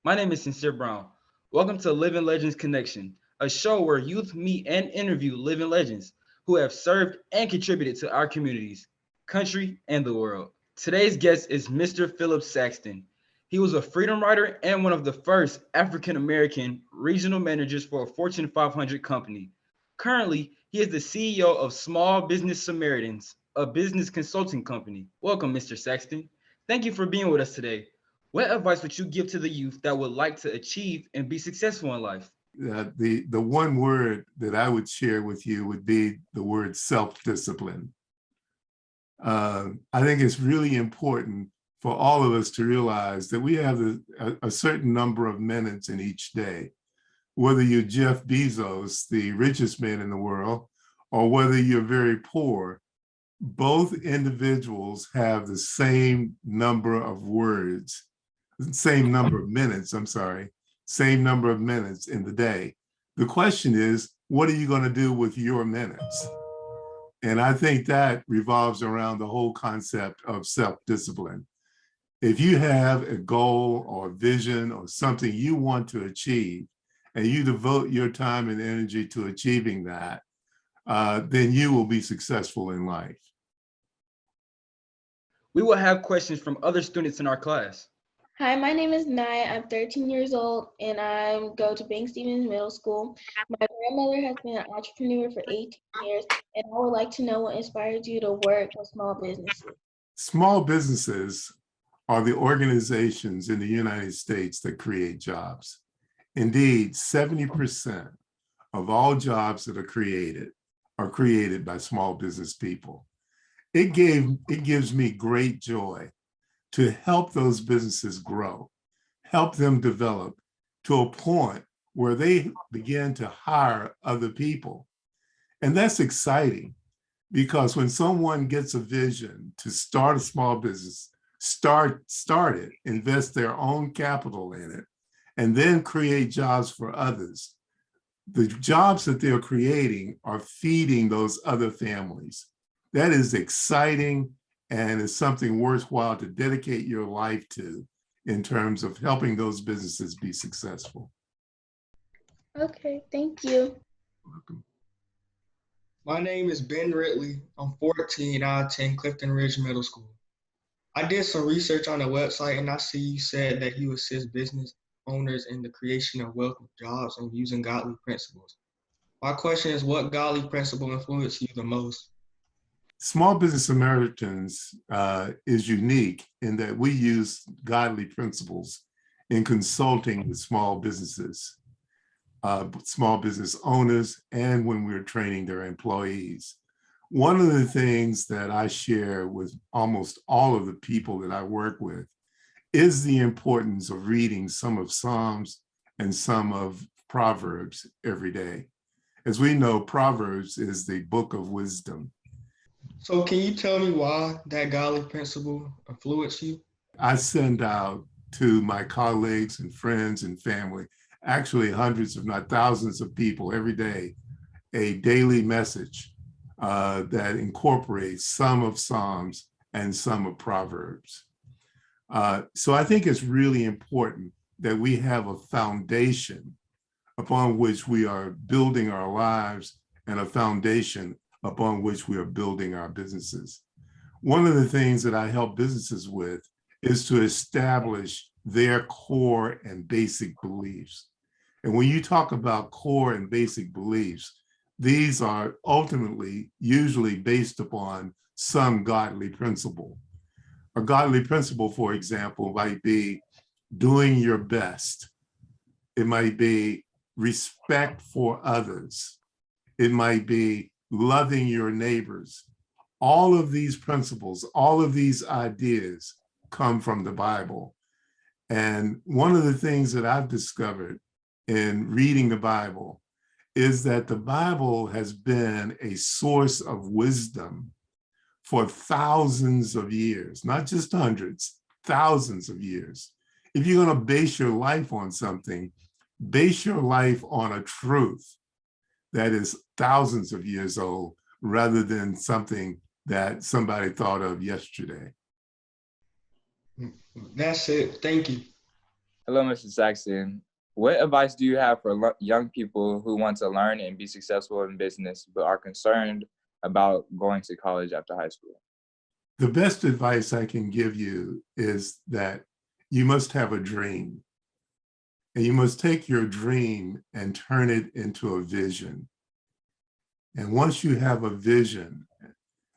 My name is Sincere Brown. Welcome to Living Legends Connection, a show where youth meet and interview living legends who have served and contributed to our communities, country, and the world. Today's guest is Mr. Phillip Saxton. He was a freedom rider and one of the first African American regional managers for a Fortune 500 company. Currently, he is the CEO of Small Business Samaritans, a business consulting company. Welcome, Mr. Saxton. Thank you for being with us today. What advice would you give to the youth that would like to achieve and be successful in life? The one word that I would share with you would be the word self-discipline. I think it's really important for all of us to realize that we have a certain number of minutes in each day. Whether you're Jeff Bezos, the richest man in the world, or whether you're very poor, both individuals have the same number of words, same number of minutes, same number of minutes in the day. The question is, what are you going to do with your minutes? And I think that revolves around the whole concept of self-discipline. If you have a goal or a vision or something you want to achieve, and you devote your time and energy to achieving that, then you will be successful in life. We will have questions from other students in our class. Hi, my name is Naya. I'm 13 years old and I go to Bank Stevens Middle School. My grandmother has been an entrepreneur for 18 years, and I would like to know what inspired you to work with small businesses. Small businesses are the organizations in the United States that create jobs. Indeed, 70% of all jobs that are created by small business people. It gives me great joy to help those businesses grow, help them develop to a point where they begin to hire other people. And that's exciting because when someone gets a vision to start a small business, start it, invest their own capital in it, and then create jobs for others, the jobs that they're creating are feeding those other families. That is exciting and is something worthwhile to dedicate your life to in terms of helping those businesses be successful. Okay, thank you. Welcome. My name is Ben Ridley. I'm 14. I attend Clifton Ridge Middle School. I did some research on the website and I see you said that you assist business owners in the creation of wealth jobs and using godly principles. My question is, what godly principle influenced you the most? Small Business Samaritans is unique in that we use godly principles in consulting with small businesses, small business owners, and when we're training their employees. One of the things that I share with almost all of the people that I work with is the importance of reading some of Psalms and some of Proverbs every day. As we know, Proverbs is the book of wisdom. So can you tell me why that godly principle influenced you? I send out to my colleagues and friends and family, actually hundreds if not thousands of people every day, a daily message that incorporates some of Psalms and some of Proverbs. So I think it's really important that we have a foundation upon which we are building our lives and a foundation upon which we are building our businesses. One of the things that I help businesses with is to establish their core and basic beliefs. And when you talk about core and basic beliefs, these are ultimately usually based upon some godly principle. A godly principle, for example, might be doing your best. It might be respect for others. It might be loving your neighbors. All of these principles, all of these ideas come from the Bible. And one of the things that I've discovered in reading the Bible is that the Bible has been a source of wisdom for thousands of years, not just hundreds, thousands of years. If you're going to base your life on something, base your life on a truth that is thousands of years old rather than something that somebody thought of yesterday. That's it. Thank you. Hello, Mr. Saxton. What advice do you have for young people who want to learn and be successful in business but are concerned about going to college after high school? The best advice I can give you is that you must have a dream. And you must take your dream and turn it into a vision. And once you have a vision,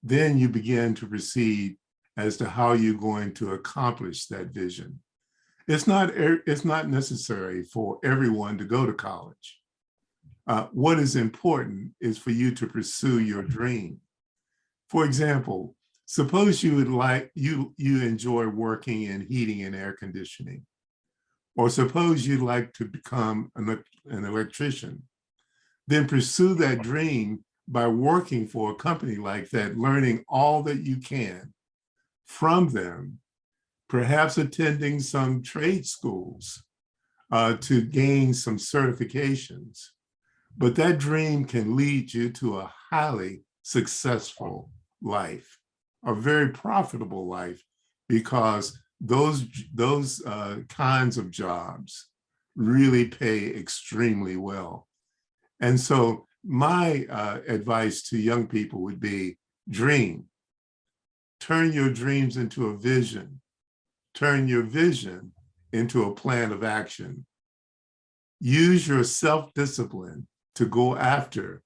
then you begin to proceed as to how you're going to accomplish that vision. It's not necessary for everyone to go to college. What is important is for you to pursue your dream. For example, suppose you enjoy working in heating and air conditioning, or suppose you'd like to become an electrician. Then pursue that dream by working for a company like that, learning all that you can from them, perhaps attending some trade schools to gain some certifications. But that dream can lead you to a highly successful life, a very profitable life, because those kinds of jobs really pay extremely well. And so my advice to young people would be dream. Turn your dreams into a vision. Turn your vision into a plan of action. Use your self-discipline to go after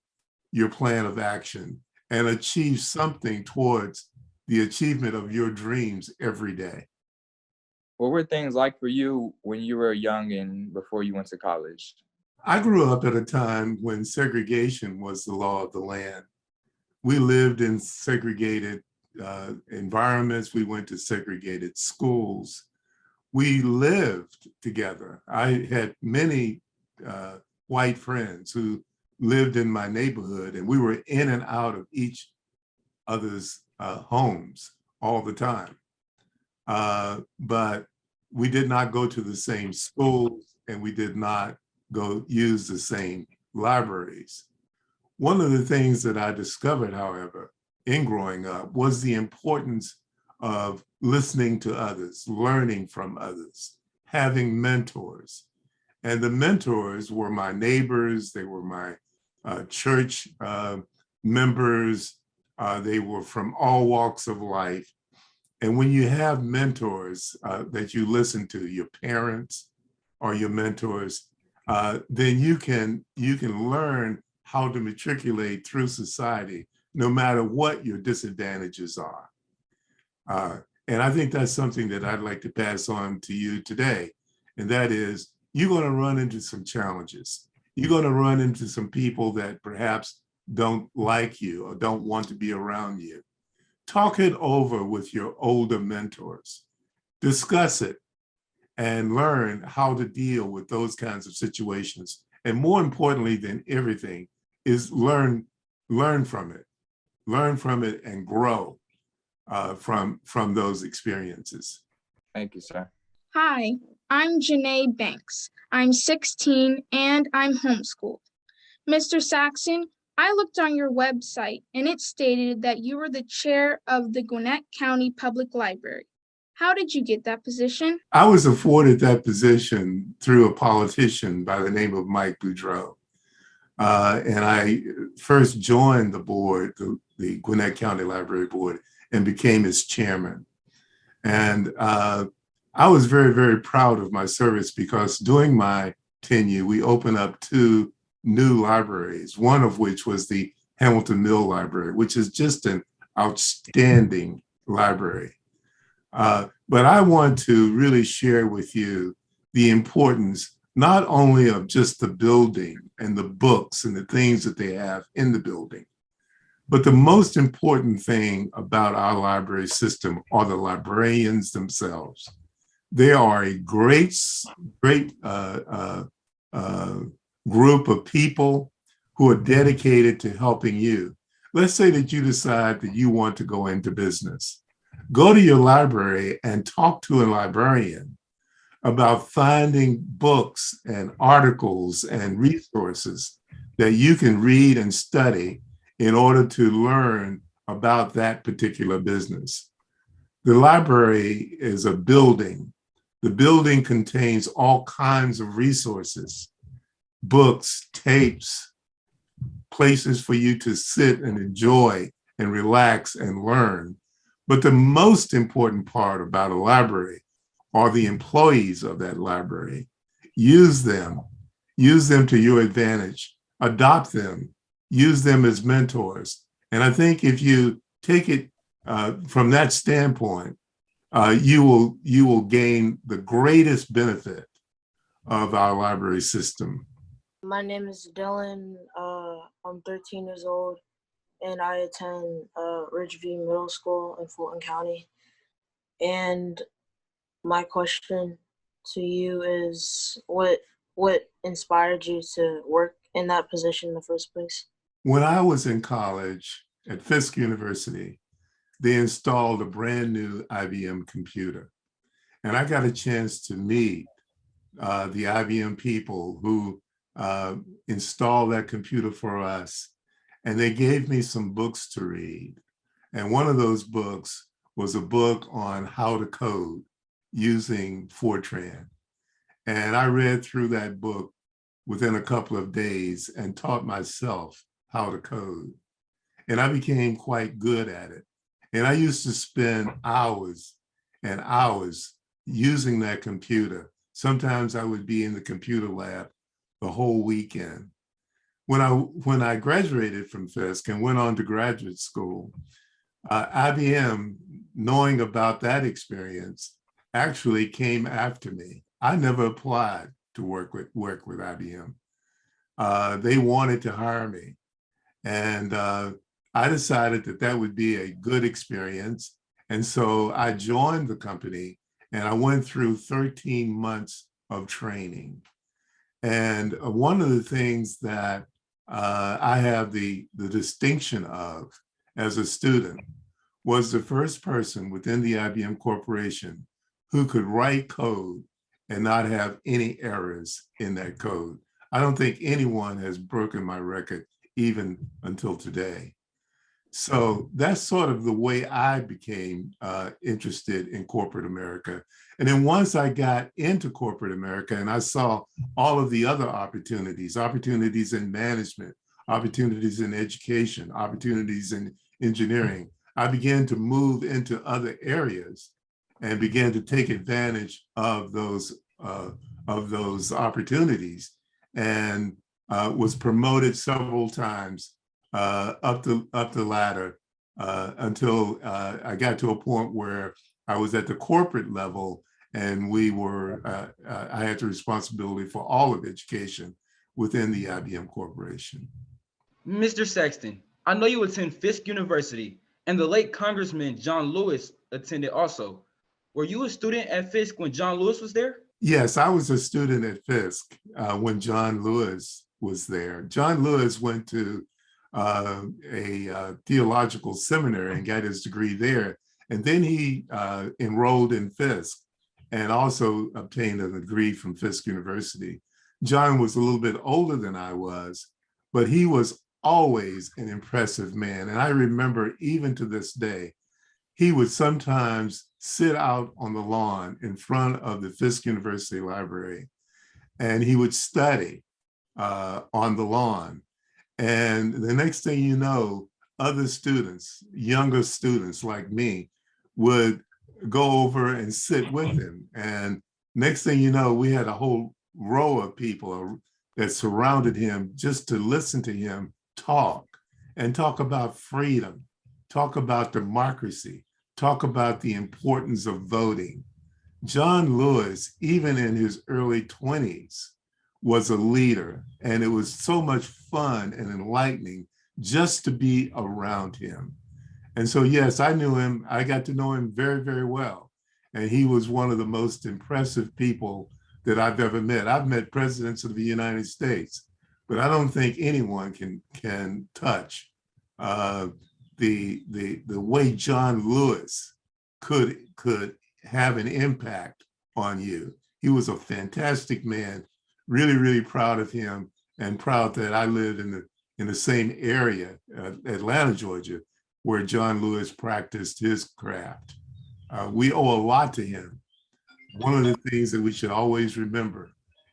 your plan of action and achieve something towards the achievement of your dreams every day. What were things like for you when you were young and before you went to college? I grew up at a time when segregation was the law of the land. We lived in segregated environments. We went to segregated schools. We lived together. I had many white friends who lived in my neighborhood, and we were in and out of each other's homes all the time. But we did not go to the same schools, and we did not go use the same libraries. One of the things that I discovered, however, in growing up was the importance of listening to others, learning from others, having mentors. And the mentors were my neighbors, they were my church members, they were from all walks of life. And when you have mentors that you listen to, your parents or your mentors, then you can learn how to matriculate through society, no matter what your disadvantages are. And I think that's something that I'd like to pass on to you today. And that is, you're going to run into some challenges. You're going to run into some people that perhaps don't like you or don't want to be around you. Talk it over with your older mentors. Discuss it and learn how to deal with those kinds of situations. And more importantly than everything is learn from it. Learn from it and grow from those experiences. Thank you, sir. Hi, I'm Janae Banks. I'm 16 and I'm homeschooled. Mr. Saxon, I looked on your website and it stated that you were the chair of the Gwinnett County Public Library. How did you get that position? I was afforded that position through a politician by the name of Mike Boudreaux. And I first joined the board, the Gwinnett County Library Board, and became its chairman. And I was very, very proud of my service because during my tenure, we opened up 2 new libraries, one of which was the Hamilton Mill Library, which is just an outstanding library. But I want to really share with you the importance not only of just the building and the books and the things that they have in the building, but the most important thing about our library system are the librarians themselves. They are a great group of people who are dedicated to helping you. Let's say that you decide that you want to go into business. Go to your library and talk to a librarian about finding books and articles and resources that you can read and study in order to learn about that particular business. The library is a building. The building contains all kinds of resources, books, tapes, places for you to sit and enjoy and relax and learn. But the most important part about a library are the employees of that library. Use them to your advantage, adopt them, use them as mentors. And I think if you take it from that standpoint, you will gain the greatest benefit of our library system. My name is Dylan. I'm 13 years old, and I attend Ridgeview Middle School in Fulton County. And my question to you is, what inspired you to work in that position in the first place? When I was in college at Fisk University, they installed a brand new IBM computer. And I got a chance to meet the IBM people who installed that computer for us. And they gave me some books to read. And one of those books was a book on how to code using Fortran. And I read through that book within a couple of days and taught myself how to code. And I became quite good at it. And I used to spend hours and hours using that computer. Sometimes I would be in the computer lab the whole weekend. When I graduated from Fisk and went on to graduate school, IBM, knowing about that experience, actually came after me. I never applied to work with IBM. They wanted to hire me. And I decided that that would be a good experience. And so I joined the company and I went through 13 months of training. And one of the things that I have the distinction of as a student was the first person within the IBM Corporation who could write code and not have any errors in that code. I don't think anyone has broken my record even until today. So that's sort of the way I became interested in corporate America. And then once I got into corporate America and I saw all of the other opportunities in management, opportunities in education, opportunities in engineering, I began to move into other areas and began to take advantage of those opportunities, and was promoted several times up the ladder until I got to a point where I was at the corporate level, and I had the responsibility for all of education within the IBM Corporation. Mr. Saxton, I know you attend Fisk University, and the late Congressman John Lewis attended also. Were you a student at Fisk when John Lewis was there? Yes, I was a student at Fisk when John Lewis was there. John Lewis went to a theological seminary and got his degree there. And then he enrolled in Fisk and also obtained a degree from Fisk University. John was a little bit older than I was, but he was always an impressive man. And I remember even to this day, he would sometimes sit out on the lawn in front of the Fisk University Library, and he would study on the lawn. And the next thing you know, other students, younger students like me, would go over and sit with him. And next thing you know, we had a whole row of people that surrounded him just to listen to him talk about freedom, talk about democracy, talk about the importance of voting. John Lewis, even in his early 20s, was a leader, and it was so much fun and enlightening just to be around him. And so, yes, I knew him. I got to know him very, very well. And he was one of the most impressive people that I've ever met. I've met presidents of the United States, but I don't think anyone can touch the way John Lewis could have an impact on you. He was a fantastic man. Really, really proud of him, and proud that I lived in the same area, Atlanta, Georgia, where John Lewis practiced his craft. We owe a lot to him, one of the things that we should always remember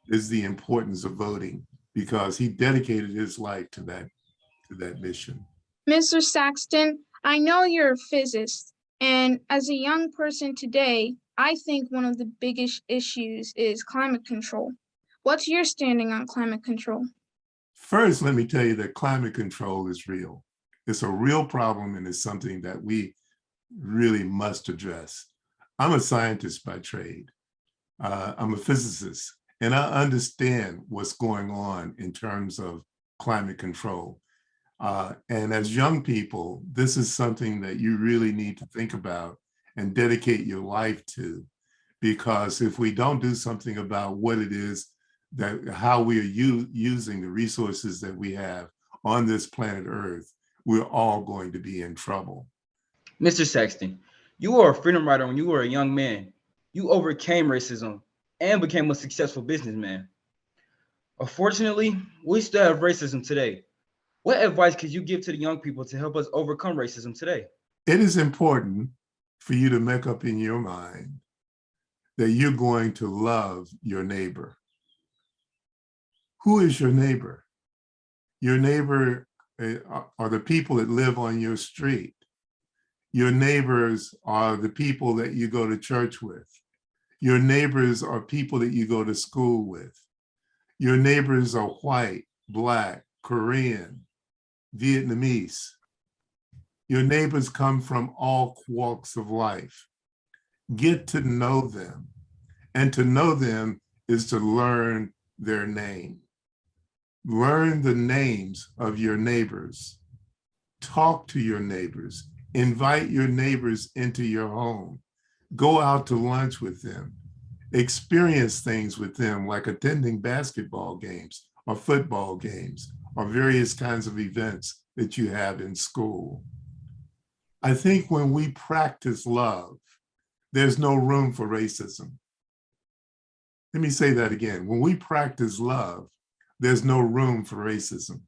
is the importance of voting, because he dedicated his life to that mission. Mr. Saxton, I know you're a physicist, and as a young person today, I think one of the biggest issues is climate control. What's your standing on climate control? First, let me tell you that climate control is real. It's a real problem, and it's something that we really must address. I'm a scientist by trade. I'm a physicist, and I understand what's going on in terms of climate control. And as young people, this is something that you really need to think about and dedicate your life to, because if we don't do something about what it is that how we are using the resources that we have on this planet Earth, we're all going to be in trouble. Mr. Saxton, you were a freedom rider when you were a young man. You overcame racism and became a successful businessman. Unfortunately, we still have racism today. What advice could you give to the young people to help us overcome racism today? It is important for you to make up in your mind that you're going to love your neighbor. Who is your neighbor? Your neighbor are the people that live on your street. Your neighbors are the people that you go to church with. Your neighbors are people that you go to school with. Your neighbors are white, Black, Korean, Vietnamese. Your neighbors come from all walks of life. Get to know them. And to know them is to learn their name. Learn the names of your neighbors. Talk to your neighbors. Invite your neighbors into your home. Go out to lunch with them. Experience things with them, like attending basketball games or football games or various kinds of events that you have in school. I think when we practice love, there's no room for racism. Let me say that again. When we practice love, there's no room for racism.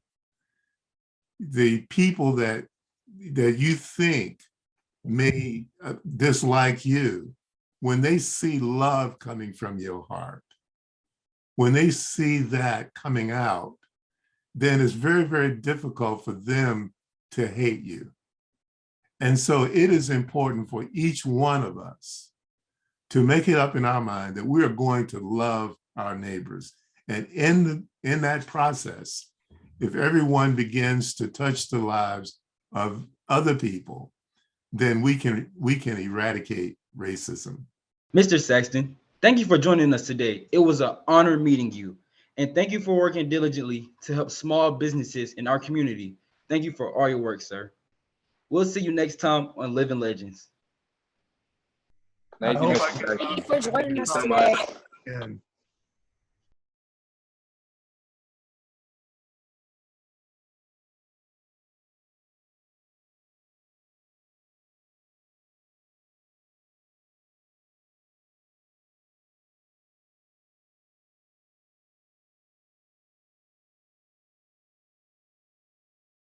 The people that you think may dislike you, when they see love coming from your heart, when they see that coming out, then it's very, very difficult for them to hate you. And so it is important for each one of us to make it up in our mind that we are going to love our neighbors. And in that process, if everyone begins to touch the lives of other people, then we can eradicate racism. Mr. Saxton, thank you for joining us today. It was an honor meeting you. And thank you for working diligently to help small businesses in our community. Thank you for all your work, sir. We'll see you next time on Living Legends. Thank you, Mr. Thank you for joining us so today. And